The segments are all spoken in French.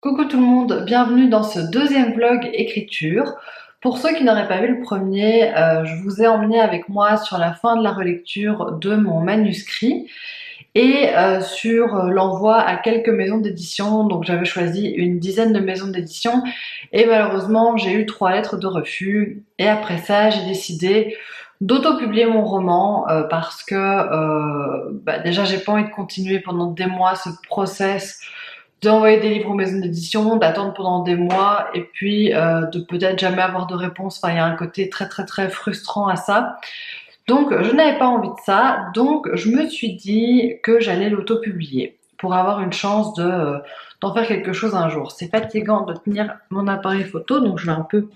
Coucou tout le monde, bienvenue dans ce deuxième vlog écriture. Pour ceux qui n'auraient pas vu le premier, je vous ai emmené avec moi sur la fin de la relecture de mon manuscrit et sur l'envoi à quelques maisons d'édition. Donc j'avais choisi une dizaine de maisons d'édition et malheureusement j'ai eu 3 lettres de refus. Et après ça j'ai décidé d'auto-publier mon roman parce que déjà j'ai pas envie de continuer pendant des mois ce process d'envoyer des livres aux maisons d'édition, d'attendre pendant des mois et puis de peut-être jamais avoir de réponse. Enfin, il y a un côté très frustrant à ça. Donc je n'avais pas envie de ça, donc je me suis dit que j'allais l'auto-publier pour avoir une chance d'en faire quelque chose un jour. C'est fatigant de tenir mon appareil photo, donc je vais un peu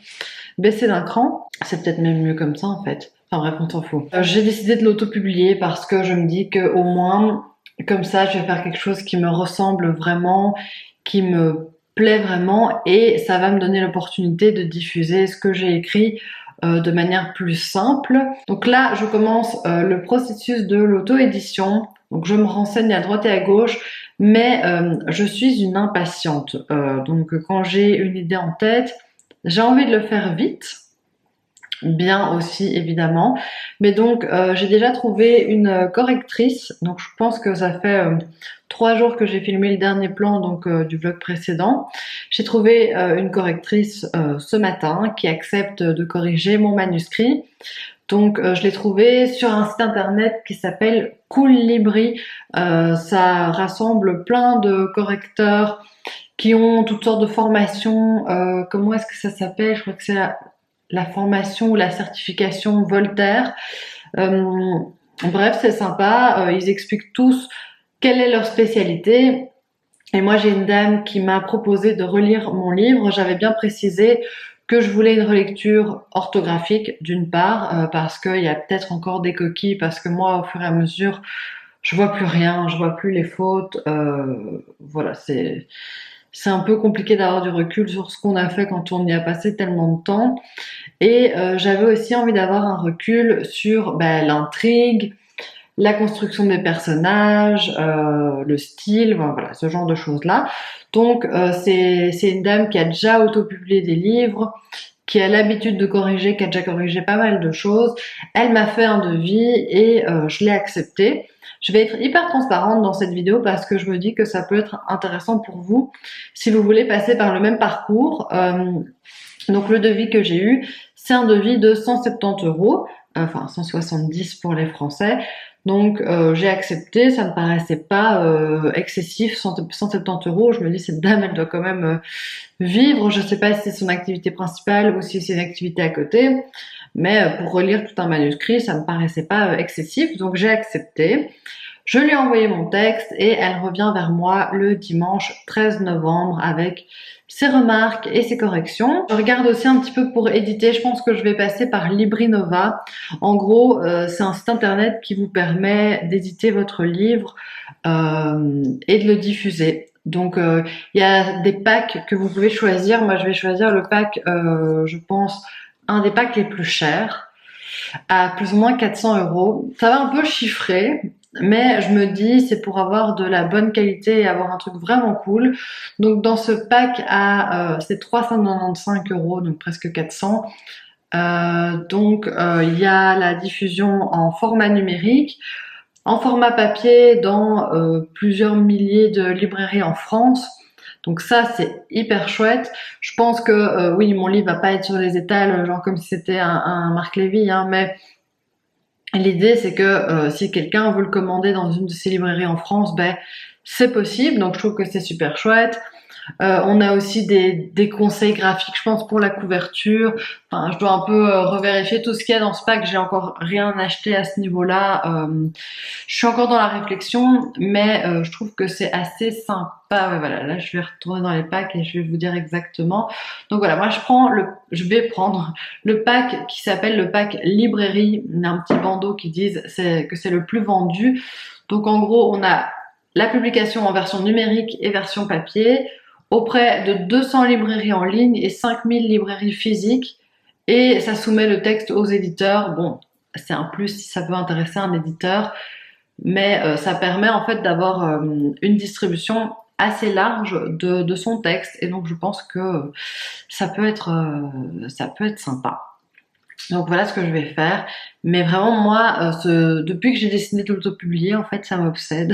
baisser d'un cran. C'est peut-être même mieux comme ça en fait. Enfin bref, on s'en fout. J'ai décidé de l'auto-publier parce que je me dis que au moins comme ça, je vais faire quelque chose qui me ressemble vraiment, qui me plaît vraiment, et ça va me donner l'opportunité de diffuser ce que j'ai écrit de manière plus simple. Donc là, je commence le processus de l'auto-édition. Donc je me renseigne à droite et à gauche, mais je suis une impatiente. Donc quand j'ai une idée en tête, j'ai envie de le faire vite. Bien aussi évidemment, mais donc j'ai déjà trouvé une correctrice. Donc je pense que ça fait 3 jours que j'ai filmé le dernier plan donc du vlog précédent. J'ai trouvé une correctrice ce matin qui accepte de corriger mon manuscrit. Donc je l'ai trouvé sur un site internet qui s'appelle Cool Libri. Ça rassemble plein de correcteurs qui ont toutes sortes de formations. Comment est-ce que ça s'appelle? Je crois que c'est la formation ou la certification Voltaire. Bref, c'est sympa. Ils expliquent tous quelle est leur spécialité. Et moi, j'ai une dame qui m'a proposé de relire mon livre. J'avais bien précisé que je voulais une relecture orthographique d'une part, parce qu'il y a peut-être encore des coquilles, parce que moi, au fur et à mesure, je vois plus rien, je vois plus les fautes. Voilà, c'est un peu compliqué d'avoir du recul sur ce qu'on a fait quand on y a passé tellement de temps. Et j'avais aussi envie d'avoir un recul sur l'intrigue, la construction des personnages, le style, voilà, ce genre de choses-là. Donc c'est une dame qui a déjà autopublié des livres, qui a l'habitude de corriger, qui a déjà corrigé pas mal de choses. Elle m'a fait un devis et je l'ai accepté. Je vais être hyper transparente dans cette vidéo parce que je me dis que ça peut être intéressant pour vous si vous voulez passer par le même parcours. Donc le devis que j'ai eu, c'est un devis de 170 euros, enfin 170 pour les Français. Donc j'ai accepté, ça me paraissait pas excessif, 170 euros. Je me dis cette dame, elle doit quand même vivre. Je sais pas si c'est son activité principale ou si c'est une activité à côté, mais pour relire tout un manuscrit, ça me paraissait pas excessif. Donc j'ai accepté. Je lui ai envoyé mon texte et elle revient vers moi le dimanche 13 novembre avec ses remarques et ses corrections. Je regarde aussi un petit peu pour éditer. Je pense que je vais passer par Librinova. En gros, c'est un site internet qui vous permet d'éditer votre livre et de le diffuser. Donc, il y a des packs que vous pouvez choisir. Moi, je vais choisir le pack, je pense, un des packs les plus chers, à plus ou moins 400 euros. Ça va un peu chiffrer, mais je me dis c'est pour avoir de la bonne qualité et avoir un truc vraiment cool. Donc dans ce pack c'est 395 euros, donc presque 400. Il y a la diffusion en format numérique, en format papier dans plusieurs milliers de librairies en France. Donc ça, c'est hyper chouette. Je pense que oui, mon livre va pas être sur les étals, genre comme si c'était un Marc Lévy, hein, mais l'idée, c'est que si quelqu'un veut le commander dans une de ces librairies en France, c'est possible. Donc je trouve que c'est super chouette. On a aussi des conseils graphiques, je pense, pour la couverture. Enfin, je dois un peu revérifier tout ce qu'il y a dans ce pack. J'ai encore rien acheté à ce niveau-là. Je suis encore dans la réflexion, mais je trouve que c'est assez sympa. Ouais, voilà, là, je vais retourner dans les packs et je vais vous dire exactement. Donc voilà, moi, je vais prendre le pack qui s'appelle le pack librairie. Il y a un petit bandeau qui dit que c'est le plus vendu. Donc en gros, on a la publication en version numérique et version papier, auprès de 200 librairies en ligne et 5000 librairies physiques, et ça soumet le texte aux éditeurs. Bon, c'est un plus si ça peut intéresser un éditeur, mais ça permet en fait d'avoir une distribution assez large de son texte, et donc je pense que ça peut être sympa. Donc voilà ce que je vais faire. Mais vraiment moi, depuis que j'ai décidé de l'auto-publier, en fait, ça m'obsède.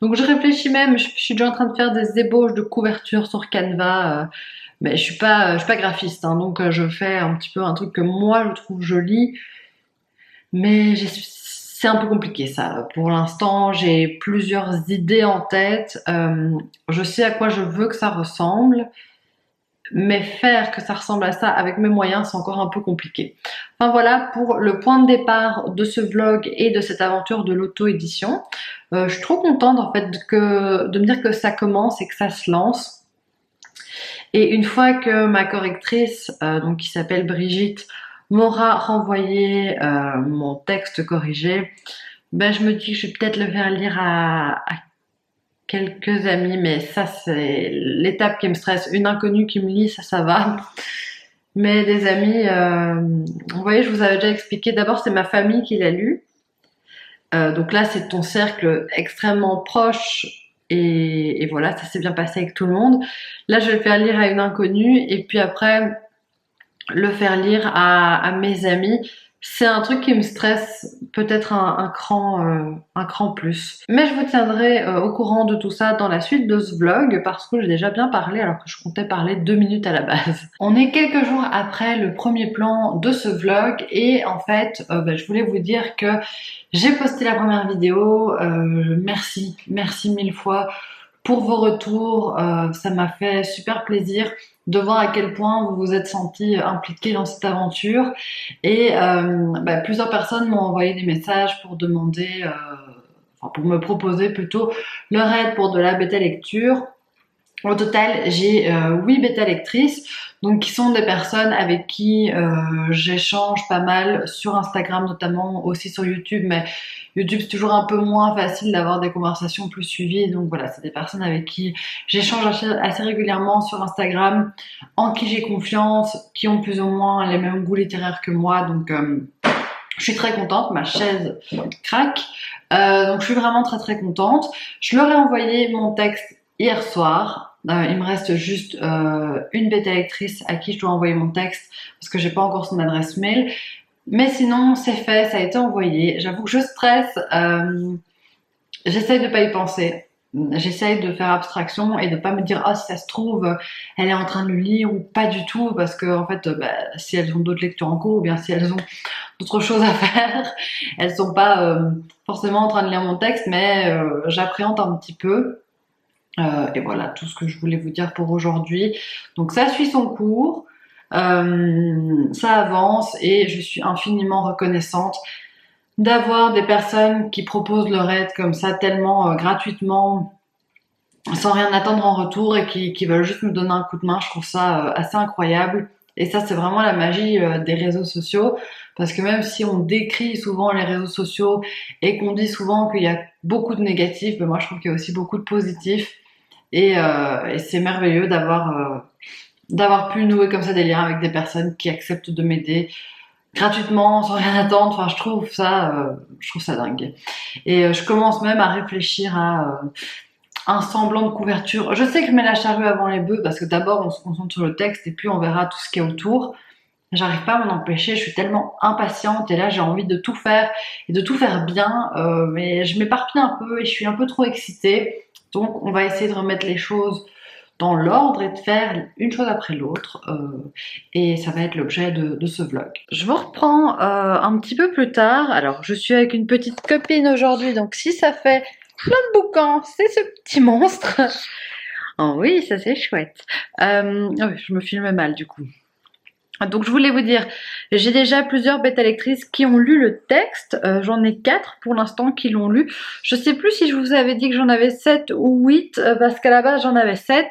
Donc je réfléchis même, je suis déjà en train de faire des ébauches de couverture sur Canva. Mais je suis pas graphiste, hein, donc je fais un petit peu un truc que moi je trouve joli. Mais c'est un peu compliqué ça. Pour l'instant, j'ai plusieurs idées en tête. Je sais à quoi je veux que ça ressemble. Mais faire que ça ressemble à ça avec mes moyens, c'est encore un peu compliqué. Enfin voilà pour le point de départ de ce vlog et de cette aventure de l'auto-édition. Je suis trop contente en fait de me dire que ça commence et que ça se lance. Et une fois que ma correctrice, donc qui s'appelle Brigitte, m'aura renvoyé mon texte corrigé, ben je me dis que je vais peut-être le faire lire à quelques amis, mais ça c'est l'étape qui me stresse. Une inconnue qui me lit, ça va. Mais des amis, vous voyez, je vous avais déjà expliqué, d'abord c'est ma famille qui l'a lu. Donc là c'est ton cercle extrêmement proche et voilà, ça s'est bien passé avec tout le monde. Là je vais le faire lire à une inconnue et puis après le faire lire à mes amis. C'est un truc qui me stresse peut-être un cran plus. Mais je vous tiendrai au courant de tout ça dans la suite de ce vlog parce que j'ai déjà bien parlé alors que je comptais parler 2 minutes à la base. On est quelques jours après le premier plan de ce vlog et en fait je voulais vous dire que j'ai posté la première vidéo. Merci 1000 fois pour vos retours. Ça m'a fait super plaisir de voir à quel point vous vous êtes senti impliqué dans cette aventure et plusieurs personnes m'ont envoyé des messages pour demander, pour me proposer plutôt leur aide pour de la bêta lecture. Au total, j'ai 8 bêta lectrices, donc qui sont des personnes avec qui j'échange pas mal sur Instagram notamment, aussi sur YouTube, mais YouTube c'est toujours un peu moins facile d'avoir des conversations plus suivies, donc voilà, c'est des personnes avec qui j'échange assez régulièrement sur Instagram, en qui j'ai confiance, qui ont plus ou moins les mêmes goûts littéraires que moi, donc je suis très contente, ma chaise craque, donc je suis vraiment très contente. Je leur ai envoyé mon texte hier soir. Il me reste juste une bêta lectrice à qui je dois envoyer mon texte parce que j'ai pas encore son adresse mail. Mais sinon, c'est fait, ça a été envoyé. J'avoue que je stresse. J'essaye de pas y penser. J'essaye de faire abstraction et de pas me dire ah si ça se trouve elle est en train de le lire ou pas du tout parce que en fait si elles ont d'autres lectures en cours ou bien si elles ont d'autres choses à faire elles sont pas forcément en train de lire mon texte mais j'appréhende un petit peu. Et voilà tout ce que je voulais vous dire pour aujourd'hui. Donc ça suit son cours, ça avance et je suis infiniment reconnaissante d'avoir des personnes qui proposent leur aide comme ça tellement gratuitement, sans rien attendre en retour et qui veulent juste me donner un coup de main. Je trouve ça assez incroyable. Et ça, c'est vraiment la magie des réseaux sociaux. Parce que même si on décrit souvent les réseaux sociaux et qu'on dit souvent qu'il y a beaucoup de négatifs, ben moi je trouve qu'il y a aussi beaucoup de positifs. Et c'est merveilleux d'avoir pu nouer comme ça des liens avec des personnes qui acceptent de m'aider gratuitement, sans rien attendre. Enfin, je trouve ça dingue. Et je commence même à réfléchir à un semblant de couverture. Je sais que je mets la charrue avant les bœufs parce que d'abord on se concentre sur le texte et puis on verra tout ce qui est autour. J'arrive pas à m'en empêcher, je suis tellement impatiente et là j'ai envie de tout faire et de tout faire bien, mais je m'éparpille un peu et je suis un peu trop excitée. Donc on va essayer de remettre les choses dans l'ordre et de faire une chose après l'autre et ça va être l'objet de ce vlog. Je vous reprends un petit peu plus tard. Alors je suis avec une petite copine aujourd'hui, donc si ça fait plein de bouquins, c'est ce petit monstre. Oh oui, ça c'est chouette. Je me filme mal du coup. Donc je voulais vous dire, j'ai déjà plusieurs bêta lectrices qui ont lu le texte, j'en ai 4 pour l'instant qui l'ont lu. Je sais plus si je vous avais dit que j'en avais 7 ou 8 parce qu'à la base j'en avais 7.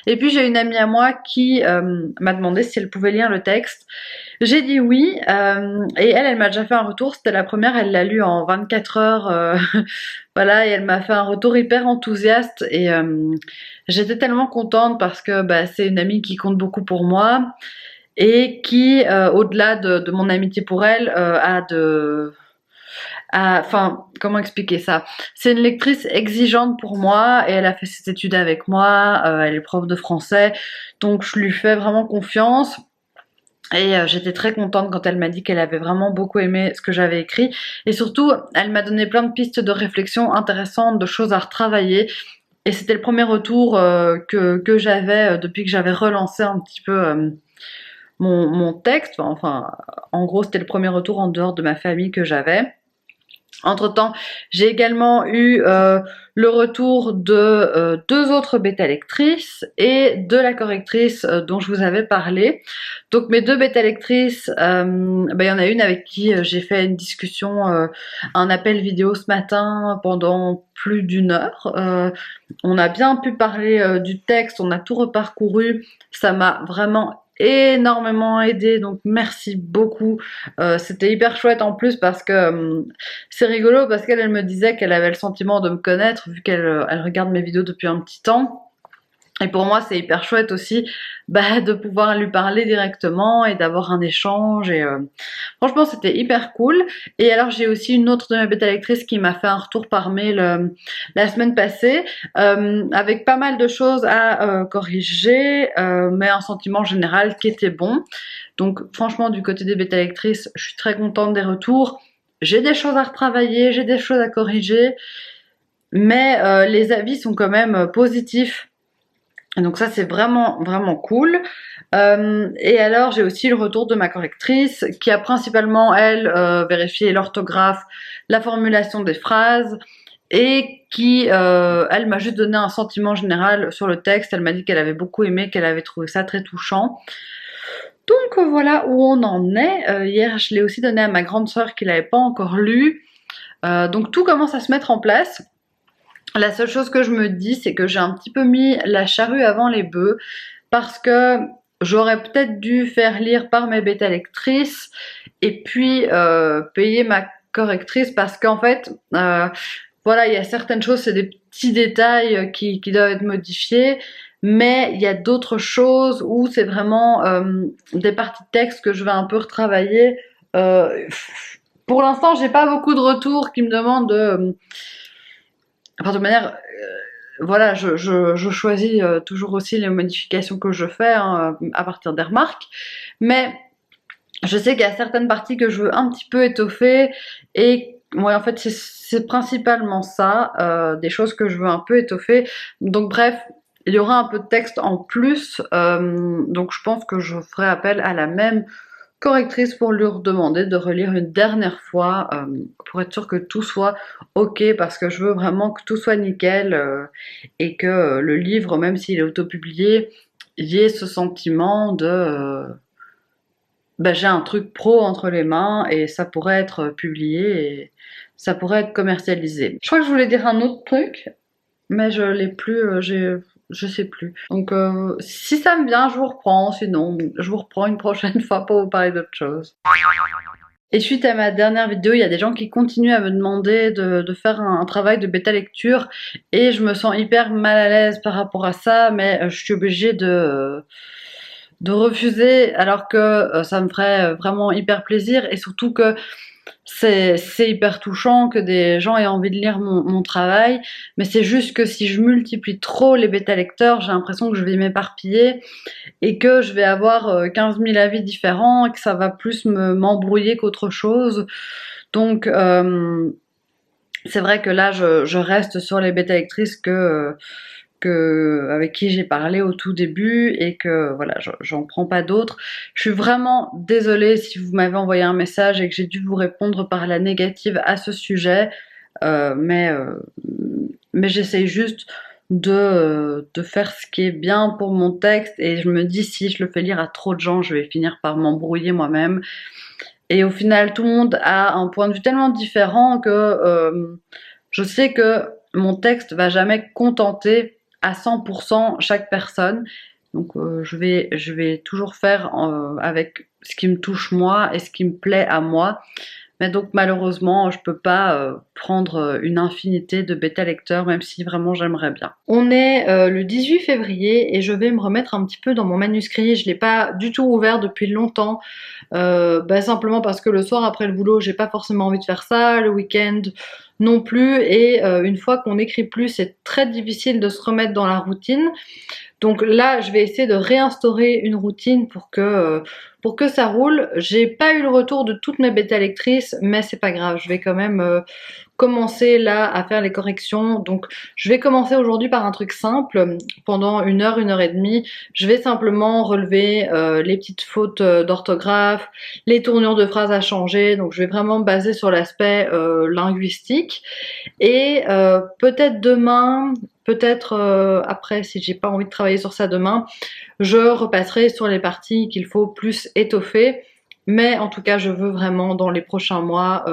Et puis j'ai une amie à moi qui m'a demandé si elle pouvait lire le texte. J'ai dit oui et elle m'a déjà fait un retour, c'était la première, elle l'a lu en 24 heures. Voilà, et elle m'a fait un retour hyper enthousiaste et j'étais tellement contente parce que c'est une amie qui compte beaucoup pour moi. Et qui, au-delà de mon amitié pour elle, Enfin, comment expliquer ça? C'est une lectrice exigeante pour moi et elle a fait ses études avec moi, elle est prof de français, donc je lui fais vraiment confiance. Et j'étais très contente quand elle m'a dit qu'elle avait vraiment beaucoup aimé ce que j'avais écrit. Et surtout, elle m'a donné plein de pistes de réflexion intéressantes, de choses à retravailler. Et c'était le premier retour que j'avais depuis que j'avais relancé un petit peu mon texte. Enfin, en gros, c'était le premier retour en dehors de ma famille que j'avais. Entre-temps, j'ai également eu le retour de deux autres bêta lectrices et de la correctrice dont je vous avais parlé. Donc mes deux bêta lectrices, il y en a une avec qui j'ai fait une discussion, un appel vidéo ce matin pendant plus d'une heure. On a bien pu parler du texte, on a tout reparcouru. Ça m'a vraiment énormément aidé, donc merci beaucoup. C'était hyper chouette en plus parce que c'est rigolo parce qu'elle elle me disait qu'elle avait le sentiment de me connaître vu qu'elle elle regarde mes vidéos depuis un petit temps. Et pour moi, c'est hyper chouette aussi de pouvoir lui parler directement et d'avoir un échange. Et franchement, c'était hyper cool. Et alors, j'ai aussi une autre de mes bêta lectrices qui m'a fait un retour par mail la semaine passée avec pas mal de choses à corriger, mais un sentiment général qui était bon. Donc, franchement, du côté des bêta lectrices, je suis très contente des retours. J'ai des choses à retravailler, j'ai des choses à corriger, mais les avis sont quand même positifs. Donc ça c'est vraiment vraiment cool. Et alors j'ai aussi le retour de ma correctrice qui a principalement elle vérifié l'orthographe, la formulation des phrases et qui elle m'a juste donné un sentiment général sur le texte. Elle m'a dit qu'elle avait beaucoup aimé, qu'elle avait trouvé ça très touchant. Donc voilà où on en est. Hier je l'ai aussi donné à ma grande sœur qui l'avait pas encore lu. Donc tout commence à se mettre en place. La seule chose que je me dis, c'est que j'ai un petit peu mis la charrue avant les bœufs parce que j'aurais peut-être dû faire lire par mes bêta lectrices et puis payer ma correctrice parce qu'en fait, voilà, il y a certaines choses, c'est des petits détails qui doivent être modifiés, mais il y a d'autres choses où c'est vraiment des parties de texte que je vais un peu retravailler. Pour l'instant, j'ai pas beaucoup de retours qui me demandent de enfin, de manière, voilà, je choisis toujours aussi les modifications que je fais hein, à partir des remarques, mais je sais qu'il y a certaines parties que je veux un petit peu étoffer et ouais, en fait, c'est principalement ça, des choses que je veux un peu étoffer. Donc bref, il y aura un peu de texte en plus, donc je pense que je ferai appel à la même correctrice pour lui demander de relire une dernière fois pour être sûr que tout soit ok parce que je veux vraiment que tout soit nickel et que le livre, même s'il est autopublié, il y ait ce sentiment de j'ai un truc pro entre les mains et ça pourrait être publié et ça pourrait être commercialisé. Je crois que je voulais dire un autre truc, mais je l'ai plus, je sais plus. Donc si ça me vient, je vous reprends, sinon je vous reprends une prochaine fois pour vous parler d'autre chose. Et suite à ma dernière vidéo, il y a des gens qui continuent à me demander de faire un travail de bêta lecture et je me sens hyper mal à l'aise par rapport à ça, mais je suis obligée de refuser alors que ça me ferait vraiment hyper plaisir et surtout que c'est hyper touchant que des gens aient envie de lire mon travail, mais c'est juste que si je multiplie trop les bêta lecteurs, j'ai l'impression que je vais m'éparpiller et que je vais avoir 15 000 avis différents et que ça va plus m'embrouiller qu'autre chose. Donc c'est vrai que là je reste sur les bêta lectrices avec qui j'ai parlé au tout début et que voilà, j'en prends pas d'autres. Je suis vraiment désolée si vous m'avez envoyé un message et que j'ai dû vous répondre par la négative à ce sujet, mais j'essaye juste de faire ce qui est bien pour mon texte et je me dis si je le fais lire à trop de gens, je vais finir par m'embrouiller moi-même. Et au final, tout le monde a un point de vue tellement différent que je sais que mon texte va jamais contenter à 100% chaque personne. Donc je vais toujours faire avec ce qui me touche moi et ce qui me plaît à moi. Mais donc malheureusement, je peux pas prendre une infinité de bêta-lecteurs, même si vraiment j'aimerais bien. On est le 18 février et je vais me remettre un petit peu dans mon manuscrit. Je l'ai pas du tout ouvert depuis longtemps, simplement parce que le soir après le boulot, j'ai pas forcément envie de faire ça, le week-end non plus, et une fois qu'on n'écrit plus, c'est très difficile de se remettre dans la routine. Donc là, je vais essayer de réinstaurer une routine pour que ça roule. J'ai pas eu le retour de toutes mes bêta lectrices, mais c'est pas grave. Je vais quand même commencer là à faire les corrections. Donc je vais commencer aujourd'hui par un truc simple. Pendant une heure et demie, je vais simplement relever les petites fautes d'orthographe, les tournures de phrases à changer. Donc je vais vraiment me baser sur l'aspect linguistique. Et peut-être demain, peut-être après, si j'ai pas envie de travailler sur ça demain, je repasserai sur les parties qu'il faut plus étoffer. Mais en tout cas, je veux vraiment dans les prochains mois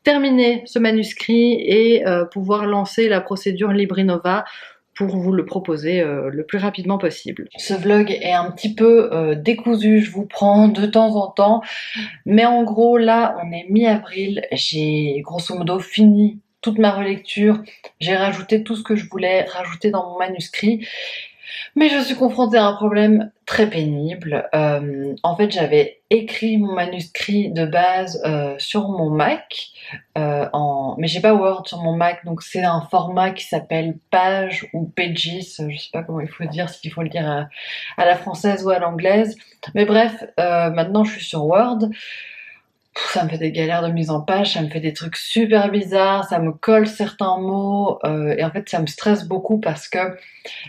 terminer ce manuscrit et pouvoir lancer la procédure LibriNova pour vous le proposer le plus rapidement possible. Ce vlog est un petit peu décousu, je vous prends de temps en temps, mais en gros là on est mi-avril, j'ai grosso modo fini toute ma relecture, j'ai rajouté tout ce que je voulais rajouter dans mon manuscrit, mais je suis confrontée à un problème très pénible. En fait, j'avais écrit mon manuscrit de base sur mon Mac, mais j'ai pas Word sur mon Mac, donc c'est un format qui s'appelle Page ou Pages, je sais pas comment il faut dire, s'il faut le dire à la française ou à l'anglaise. Mais bref, maintenant je suis sur Word. Ça me fait des galères de mise en page, ça me fait des trucs super bizarres, ça me colle certains mots, et en fait ça me stresse beaucoup parce que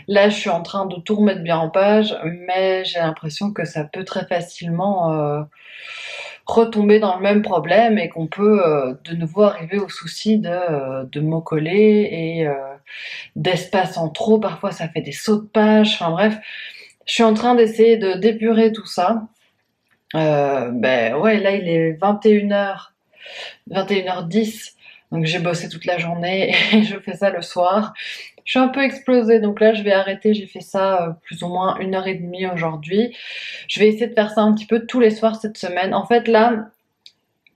là je suis en train de tout remettre bien en page, mais j'ai l'impression que ça peut très facilement retomber dans le même problème et qu'on peut de nouveau arriver au souci de mots collés et d'espace en trop, parfois ça fait des sauts de page, enfin bref, je suis en train d'essayer de d'épurer tout ça. Ouais, là il est 21h10, donc j'ai bossé toute la journée et je fais ça le soir. Je suis un peu explosée, donc là je vais arrêter, j'ai fait ça plus ou moins 1h30 aujourd'hui. Je vais essayer de faire ça un petit peu tous les soirs cette semaine. En fait là,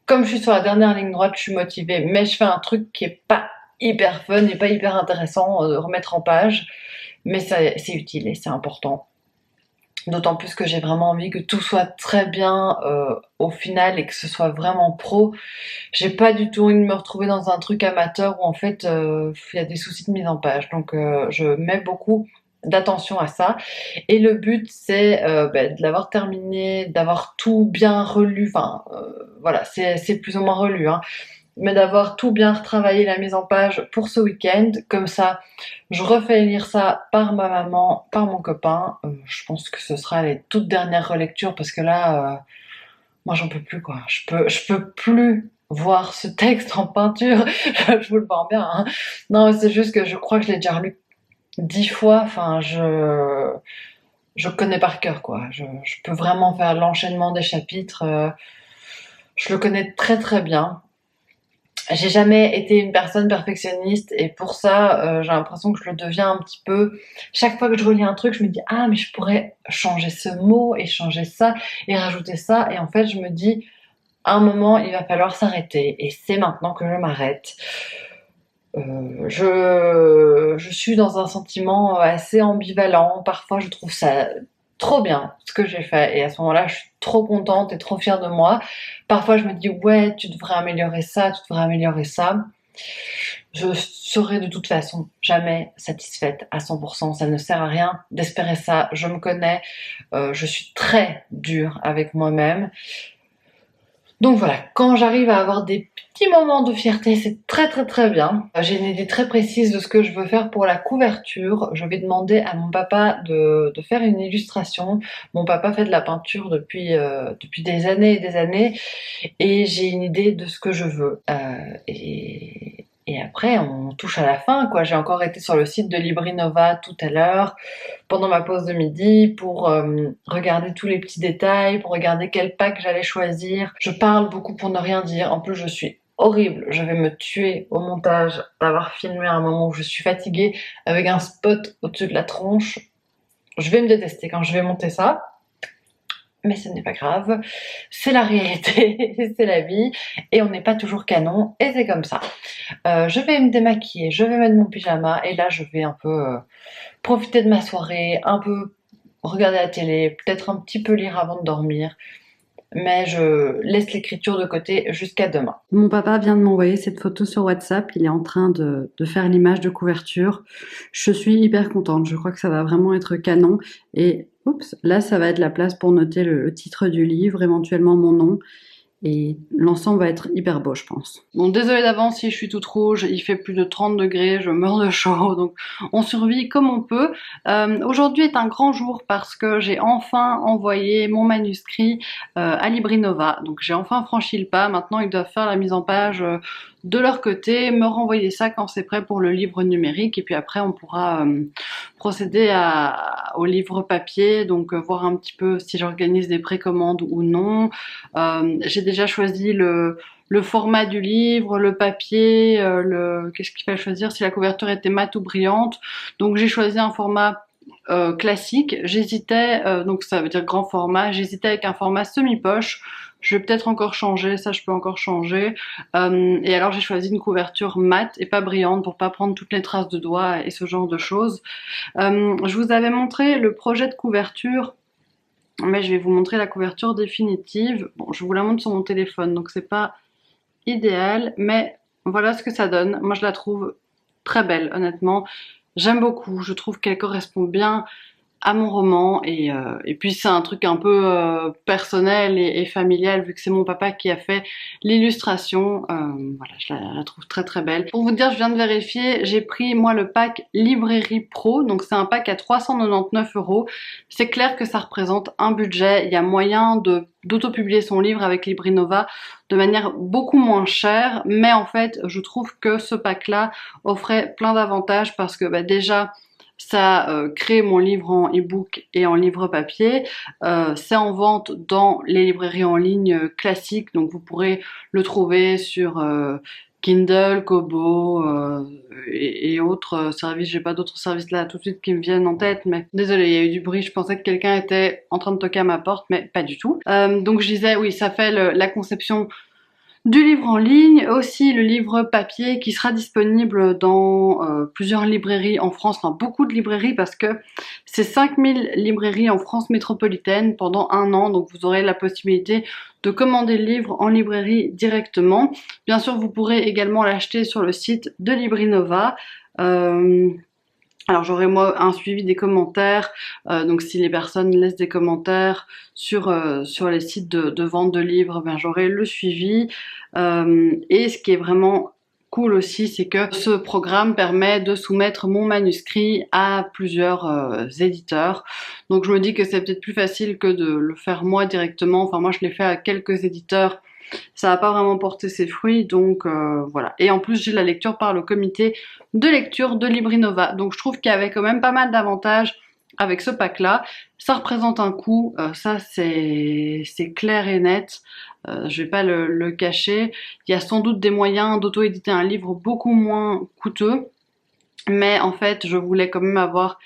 comme je suis sur la dernière ligne droite, je suis motivée, mais je fais un truc qui est pas hyper fun et pas hyper intéressant de remettre en page, mais c'est utile et c'est important. D'autant plus que j'ai vraiment envie que tout soit très bien au final et que ce soit vraiment pro. J'ai pas du tout envie de me retrouver dans un truc amateur où en fait il y a des soucis de mise en page. Donc je mets beaucoup d'attention à ça. Et le but c'est de l'avoir terminé, d'avoir tout bien relu. Enfin voilà, c'est plus ou moins relu, hein, mais d'avoir tout bien retravaillé la mise en page pour ce week-end. Comme ça, je refais lire ça par ma maman, par mon copain. Je pense que ce sera les toutes dernières relectures parce que là, moi j'en peux plus quoi. Je peux plus voir ce texte en peinture. Je vous le vends bien, hein. Non, c'est juste que je crois que je l'ai déjà lu 10 fois. Enfin, je connais par cœur quoi. Je peux vraiment faire l'enchaînement des chapitres. Je le connais très très bien. J'ai jamais été une personne perfectionniste et pour ça, j'ai l'impression que je le deviens un petit peu. Chaque fois que je relis un truc, je me dis ah mais je pourrais changer ce mot et changer ça et rajouter ça, et en fait je me dis à un moment il va falloir s'arrêter et c'est maintenant que je m'arrête. Je suis dans un sentiment assez ambivalent. Parfois je trouve ça trop bien ce que j'ai fait et à ce moment-là je suis trop contente et trop fière de moi. Parfois je me dis ouais tu devrais améliorer ça, tu devrais améliorer ça. Je serai de toute façon jamais satisfaite à 100%, ça ne sert à rien d'espérer ça, je me connais, je suis très dure avec moi-même. Donc voilà, quand j'arrive à avoir des petits moments de fierté, c'est très très très bien. J'ai une idée très précise de ce que je veux faire pour la couverture. Je vais demander à mon papa de faire une illustration. Mon papa fait de la peinture depuis des années et des années, et j'ai une idée de ce que je veux. Et après, on touche à la fin, quoi. J'ai encore été sur le site de LibriNova tout à l'heure, pendant ma pause de midi, pour regarder tous les petits détails, pour regarder quel pack j'allais choisir. Je parle beaucoup pour ne rien dire. En plus, je suis horrible. Je vais me tuer au montage d'avoir filmé à un moment où je suis fatiguée, avec un spot au-dessus de la tronche. Je vais me détester quand je vais monter ça. mais ce n'est pas grave, c'est la réalité, c'est la vie, et on n'est pas toujours canon, et c'est comme ça. Je vais me démaquiller, je vais mettre mon pyjama, et là je vais un peu profiter de ma soirée, un peu regarder la télé, peut-être un petit peu lire avant de dormir, mais je laisse l'écriture de côté jusqu'à demain. Mon papa vient de m'envoyer cette photo sur WhatsApp. Il est en train de faire l'image de couverture. Je suis hyper contente. Je crois que ça va vraiment être canon. Et oups, là, ça va être la place pour noter le titre du livre, éventuellement mon nom. Et l'ensemble va être hyper beau, je pense. Bon, désolée d'avance si je suis toute rouge, il fait plus de 30 degrés, je meurs de chaud, donc on survit comme on peut. Aujourd'hui est un grand jour parce que j'ai enfin envoyé mon manuscrit à Librinova. Donc j'ai enfin franchi le pas, maintenant ils doivent faire la mise en page de leur côté, me renvoyer ça quand c'est prêt pour le livre numérique, et puis après on pourra procéder au livre papier, donc voir un petit peu si j'organise des précommandes ou non. J'ai déjà choisi le format du livre, le papier, qu'est-ce qu'il fallait choisir, si la couverture était mate ou brillante. Donc j'ai choisi un format classique. J'hésitais, donc ça veut dire grand format, j'hésitais avec un format semi-poche. Je vais peut-être encore changer, ça je peux encore changer. Et alors j'ai choisi une couverture mate et pas brillante pour pas prendre toutes les traces de doigts et ce genre de choses. Je vous avais montré le projet de couverture, mais je vais vous montrer la couverture définitive. Bon, je vous la montre sur mon téléphone, donc c'est pas idéal, mais voilà ce que ça donne. Moi je la trouve très belle, honnêtement. J'aime beaucoup, je trouve qu'elle correspond bien à mon roman, et puis c'est un truc un peu personnel et familial vu que c'est mon papa qui a fait l'illustration. Voilà, je la trouve très très belle. Pour vous dire, je viens de vérifier, j'ai pris moi le pack Librairie Pro, donc c'est un pack à 399 €. C'est clair que ça représente un budget, il y a moyen d'auto-publier son livre avec Librinova de manière beaucoup moins chère, mais en fait je trouve que ce pack là offrait plein d'avantages parce que déjà ça crée mon livre en e-book et en livre papier. C'est en vente dans les librairies en ligne classiques, donc vous pourrez le trouver sur Kindle, Kobo et autres services. J'ai pas d'autres services là tout de suite qui me viennent en tête, mais désolé, il y a eu du bruit. Je pensais que quelqu'un était en train de toquer à ma porte, mais pas du tout. Donc je disais, oui, ça fait la conception du livre en ligne, aussi le livre papier qui sera disponible dans plusieurs librairies en France, enfin beaucoup de librairies parce que c'est 5000 librairies en France métropolitaine pendant un an, donc vous aurez la possibilité de commander le livre en librairie directement. Bien sûr, vous pourrez également l'acheter sur le site de Librinova. Alors j'aurai moi un suivi des commentaires, donc si les personnes laissent des commentaires sur les sites de vente de livres, ben j'aurai le suivi. Et ce qui est vraiment cool aussi, c'est que ce programme permet de soumettre mon manuscrit à plusieurs éditeurs. Donc je me dis que c'est peut-être plus facile que de le faire moi directement. Enfin moi je l'ai fait à quelques éditeurs. Ça n'a pas vraiment porté ses fruits, donc voilà. Et en plus, j'ai la lecture par le comité de lecture de Librinova. Donc je trouve qu'il y avait quand même pas mal d'avantages avec ce pack-là. Ça représente un coût, ça c'est clair et net. Je vais pas le cacher. Il y a sans doute des moyens d'auto-éditer un livre beaucoup moins coûteux. Mais en fait, je voulais quand même avoir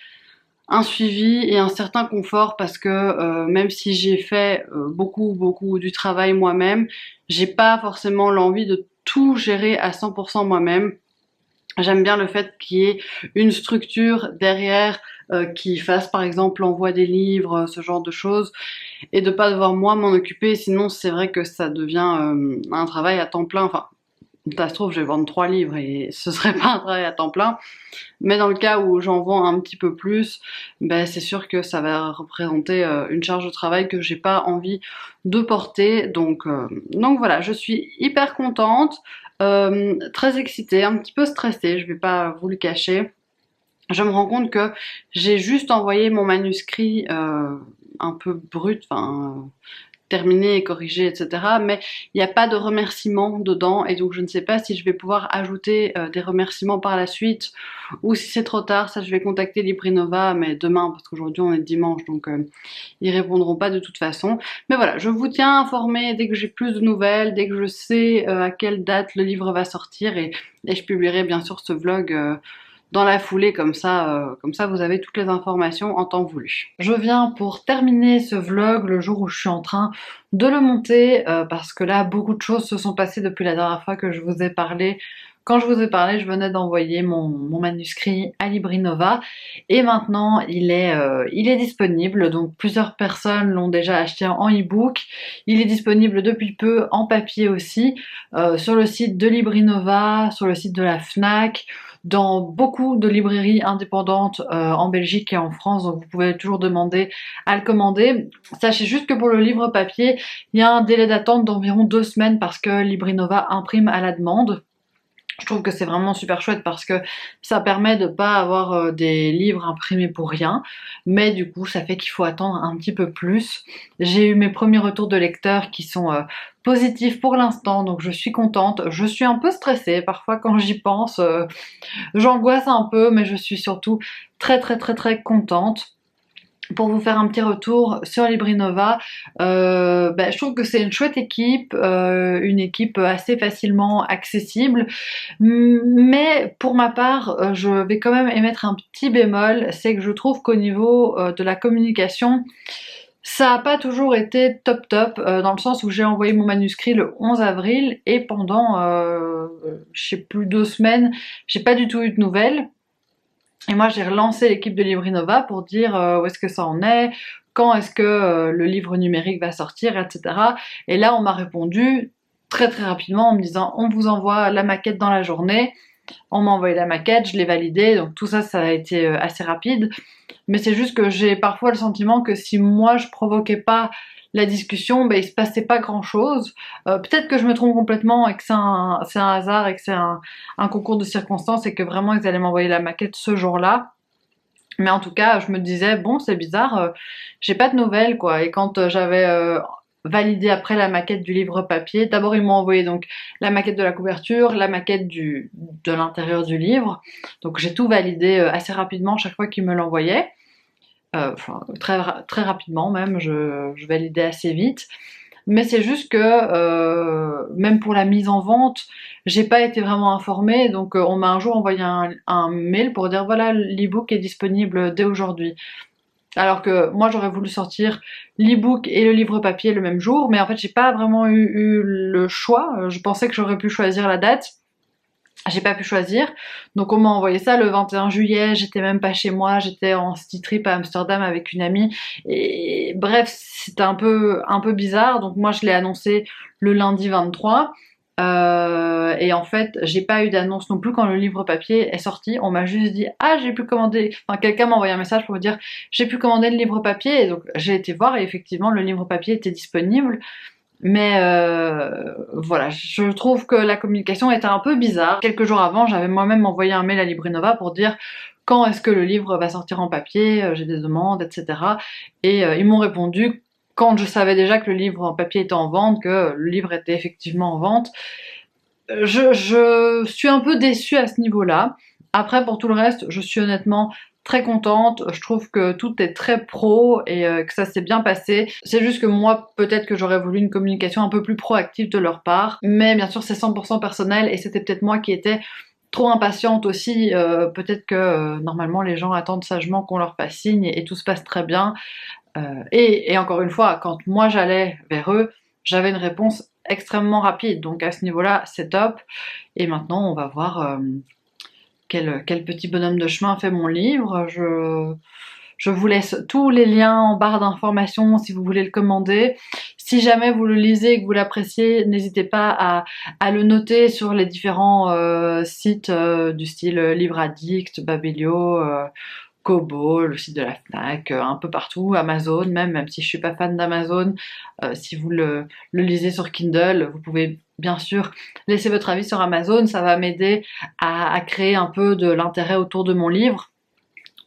un suivi et un certain confort parce que même si j'ai fait beaucoup du travail moi-même, j'ai pas forcément l'envie de tout gérer à 100% moi-même. J'aime bien le fait qu'il y ait une structure derrière qui fasse par exemple l'envoi des livres, ce genre de choses, et de pas devoir moi m'en occuper, sinon c'est vrai que ça devient un travail à temps plein. Enfin, ça se trouve, je vais vendre 3 livres et ce serait pas un travail à temps plein. Mais dans le cas où j'en vends un petit peu plus, ben c'est sûr que ça va représenter une charge de travail que j'ai pas envie de porter. Donc voilà, je suis hyper contente, très excitée, un petit peu stressée, je vais pas vous le cacher. Je me rends compte que j'ai juste envoyé mon manuscrit un peu brut, enfin terminé et corrigé, etc. Mais il n'y a pas de remerciements dedans, et donc je ne sais pas si je vais pouvoir ajouter des remerciements par la suite ou si c'est trop tard. Ça, je vais contacter Librinova, mais demain, parce qu'aujourd'hui on est dimanche, donc ils répondront pas de toute façon. Mais voilà, je vous tiens informé dès que j'ai plus de nouvelles, dès que je sais à quelle date le livre va sortir, et je publierai bien sûr ce vlog dans la foulée, comme ça vous avez toutes les informations en temps voulu. Je viens pour terminer ce vlog le jour où je suis en train de le monter parce que là beaucoup de choses se sont passées depuis la dernière fois que je vous ai parlé. Quand je vous ai parlé, je venais d'envoyer mon manuscrit à Librinova et maintenant il est disponible. Donc plusieurs personnes l'ont déjà acheté en e-book. Il est disponible depuis peu en papier aussi sur le site de Librinova, sur le site de la Fnac, dans beaucoup de librairies indépendantes en Belgique et en France, donc vous pouvez toujours demander à le commander. Sachez juste que pour le livre papier, il y a un délai d'attente d'environ 2 semaines parce que Librinova imprime à la demande. Je trouve que c'est vraiment super chouette parce que ça permet de pas avoir des livres imprimés pour rien, mais du coup ça fait qu'il faut attendre un petit peu plus. J'ai eu mes premiers retours de lecteurs qui sont positifs pour l'instant, donc je suis contente. Je suis un peu stressée parfois quand j'y pense, j'angoisse un peu, mais je suis surtout très contente. Pour vous faire un petit retour sur Librinova, je trouve que c'est une chouette équipe, une équipe assez facilement accessible, mais pour ma part, je vais quand même émettre un petit bémol, c'est que je trouve qu'au niveau de la communication, ça n'a pas toujours été top dans le sens où j'ai envoyé mon manuscrit le 11 avril et pendant, je sais plus, 2 semaines, j'ai pas du tout eu de nouvelles. Et moi, j'ai relancé l'équipe de Librinova pour dire où est-ce que ça en est, quand est-ce que le livre numérique va sortir, etc. Et là, on m'a répondu très rapidement en me disant on vous envoie la maquette dans la journée. On m'a envoyé la maquette, je l'ai validée, donc tout ça, ça a été assez rapide. Mais c'est juste que j'ai parfois le sentiment que si moi, je provoquais pas la discussion, il se passait pas grand chose. Peut-être que je me trompe complètement et que c'est un hasard et que c'est un concours de circonstances et que vraiment ils allaient m'envoyer la maquette ce jour-là. Mais en tout cas, je me disais, bon, c'est bizarre, j'ai pas de nouvelles, quoi. Et quand j'avais validé après la maquette du livre papier, d'abord ils m'ont envoyé donc la maquette de la couverture, la maquette de l'intérieur du livre. Donc j'ai tout validé assez rapidement chaque fois qu'ils me l'envoyaient. Très rapidement même, je validais assez vite. Mais c'est juste que même pour la mise en vente, j'ai pas été vraiment informée. Donc on m'a un jour envoyé un mail pour dire voilà, l'e-book est disponible dès aujourd'hui. Alors que moi j'aurais voulu sortir l'e-book et le livre papier le même jour, mais en fait j'ai pas vraiment eu le choix. Je pensais que j'aurais pu choisir la date. J'ai pas pu choisir, donc on m'a envoyé ça le 21 juillet, j'étais même pas chez moi, j'étais en city trip à Amsterdam avec une amie, et bref, c'était un peu bizarre, donc moi je l'ai annoncé le lundi 23, et en fait, j'ai pas eu d'annonce non plus quand le livre papier est sorti, on m'a juste dit « Ah, j'ai pu commander », enfin quelqu'un m'a envoyé un message pour me dire « J'ai pu commander le livre papier », et donc j'ai été voir, et effectivement le livre papier était disponible. Mais voilà, je trouve que la communication était un peu bizarre. Quelques jours avant, j'avais moi-même envoyé un mail à Librinova pour dire quand est-ce que le livre va sortir en papier, j'ai des demandes, etc. Et ils m'ont répondu quand je savais déjà que le livre en papier était en vente, que le livre était effectivement en vente. Je suis un peu déçue à ce niveau-là. Après, pour tout le reste, je suis honnêtement très contente. Je trouve que tout est très pro et que ça s'est bien passé. C'est juste que moi, peut-être que j'aurais voulu une communication un peu plus proactive de leur part. Mais bien sûr, c'est 100% personnel et c'était peut-être moi qui étais trop impatiente aussi. Peut-être que normalement, les gens attendent sagement qu'on leur fasse signe et tout se passe très bien. Et encore une fois, quand moi j'allais vers eux, j'avais une réponse extrêmement rapide. Donc à ce niveau-là, c'est top. Et maintenant, on va voir quel petit bonhomme de chemin fait mon livre. Je vous laisse tous les liens en barre d'informations si vous voulez le commander. Si jamais vous le lisez et que vous l'appréciez, n'hésitez pas à le noter sur les différents sites du style Livre Addict, Babelio, Kobo, le site de la Fnac, un peu partout, Amazon même si je suis pas fan d'Amazon. Si vous le lisez sur Kindle, vous pouvez bien sûr laisser votre avis sur Amazon, ça va m'aider à créer un peu de l'intérêt autour de mon livre.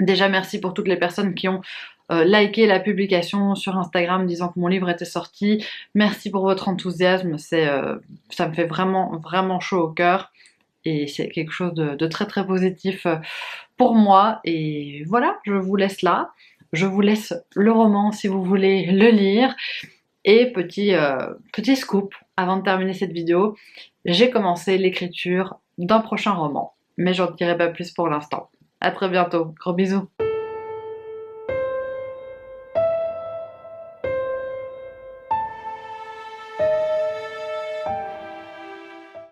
Déjà merci pour toutes les personnes qui ont liké la publication sur Instagram disant que mon livre était sorti. Merci pour votre enthousiasme, ça me fait vraiment chaud au cœur. Et c'est quelque chose de très positif pour moi. Et voilà, je vous laisse là. Je vous laisse le roman si vous voulez le lire. Et petit scoop, avant de terminer cette vidéo, j'ai commencé l'écriture d'un prochain roman. mais j'en dirai pas plus pour l'instant. À très bientôt. Gros bisous.